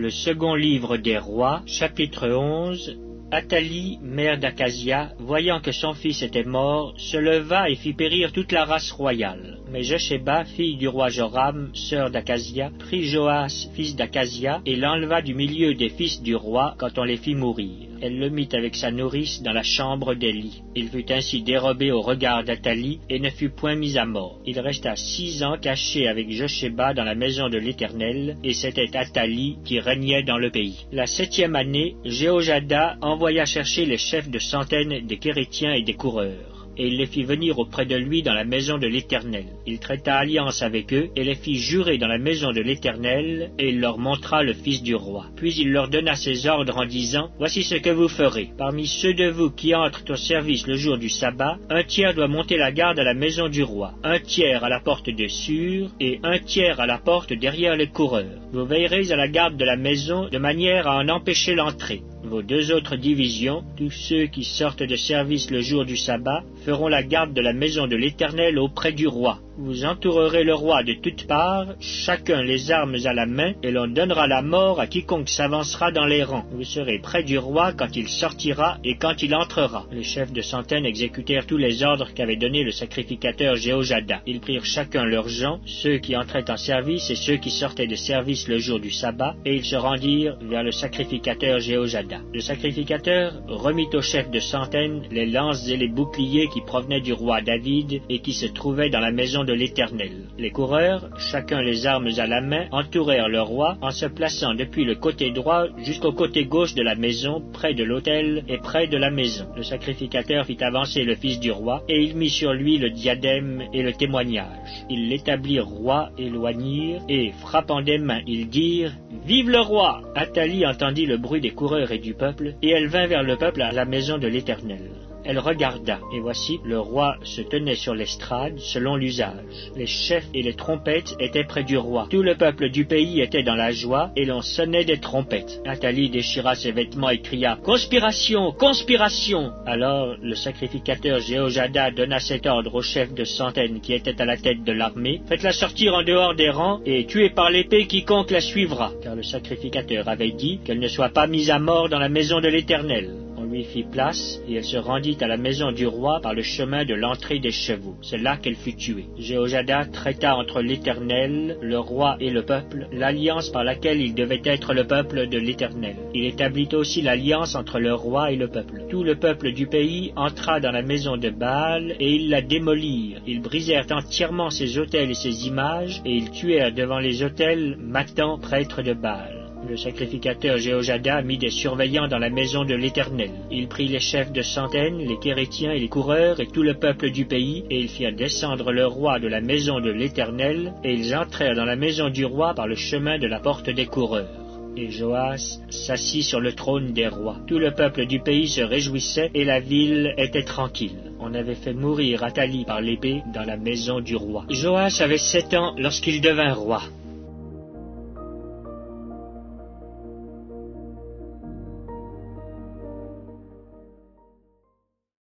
Le second livre des rois, chapitre 11. Athalie, mère d'Akazia, voyant que son fils était mort, se leva et fit périr toute la race royale. Mais Josheba, fille du roi Joram, sœur d'Akazia, prit Joas, fils d'Akazia, et l'enleva du milieu des fils du roi quand on les fit mourir. Elle le mit avec sa nourrice dans la chambre d'Élie. Il fut ainsi dérobé au regard d'Athalie et ne fut point mis à mort. Il resta 6 ans caché avec Josheba dans la maison de l'Éternel, et c'était Athalie qui régnait dans le pays. La 7e année, Jéhojada envoya chercher les chefs de centaines des Kérétiens et des coureurs, et il les fit venir auprès de lui dans la maison de l'Éternel. Il traita alliance avec eux, et les fit jurer dans la maison de l'Éternel, et il leur montra le fils du roi. Puis il leur donna ses ordres en disant, « Voici ce que vous ferez. Parmi ceux de vous qui entrent au service le jour du sabbat, 1/3 doit monter la garde à la maison du roi, 1/3 à la porte de Sûr, et 1/3 à la porte derrière les coureurs. Vous veillerez à la garde de la maison, de manière à en empêcher l'entrée. Vos 2 autres divisions, tous ceux qui sortent de service le jour du sabbat, feront la garde de la maison de l'Éternel auprès du roi. Vous entourerez le roi de toutes parts, chacun les armes à la main, et l'on donnera la mort à quiconque s'avancera dans les rangs. Vous serez près du roi quand il sortira et quand il entrera. » Les chefs de centaines exécutèrent tous les ordres qu'avait donnés le sacrificateur Jéhojada. Ils prirent chacun leurs gens, ceux qui entraient en service et ceux qui sortaient de service le jour du sabbat, et ils se rendirent vers le sacrificateur Jéhojada. Le sacrificateur remit aux chefs de centaines les lances et les boucliers qui provenaient du roi David et qui se trouvaient dans la maison de l'Éternel. Les coureurs, chacun les armes à la main, entourèrent le roi en se plaçant depuis le côté droit jusqu'au côté gauche de la maison, près de l'autel et près de la maison. Le sacrificateur fit avancer le fils du roi et il mit sur lui le diadème et le témoignage. Ils l'établirent roi et loignirent et, frappant des mains, ils dirent « Vive le roi !» Athalie entendit le bruit des coureurs et du peuple, et elle vint vers le peuple à la maison de l'Éternel. Elle regarda, et voici, le roi se tenait sur l'estrade selon l'usage. Les chefs et les trompettes étaient près du roi. Tout le peuple du pays était dans la joie, et l'on sonnait des trompettes. Athalie déchira ses vêtements et cria « Conspiration! Conspiration !» Alors le sacrificateur Jéhojada donna cet ordre aux chefs de centaines qui étaient à la tête de l'armée. « Faites-la sortir en dehors des rangs, et tuez par l'épée quiconque la suivra. » Car le sacrificateur avait dit qu'elle ne soit pas mise à mort dans la maison de l'Éternel. Lui fit place, et elle se rendit à la maison du roi par le chemin de l'entrée des chevaux. C'est là qu'elle fut tuée. Jéhojada traita entre l'Éternel, le roi et le peuple, l'alliance par laquelle il devait être le peuple de l'Éternel. Il établit aussi l'alliance entre le roi et le peuple. Tout le peuple du pays entra dans la maison de Baal, et ils la démolirent. Ils brisèrent entièrement ses autels et ses images, et ils tuèrent devant les autels Mathan, prêtre de Baal. Le sacrificateur Jéhojada mit des surveillants dans la maison de l'Éternel. Il prit les chefs de centaines, les Kérétiens et les coureurs, et tout le peuple du pays, et ils firent descendre le roi de la maison de l'Éternel, et ils entrèrent dans la maison du roi par le chemin de la porte des coureurs. Et Joas s'assit sur le trône des rois. Tout le peuple du pays se réjouissait, et la ville était tranquille. On avait fait mourir Athalie par l'épée dans la maison du roi. Joas avait 7 ans lorsqu'il devint roi.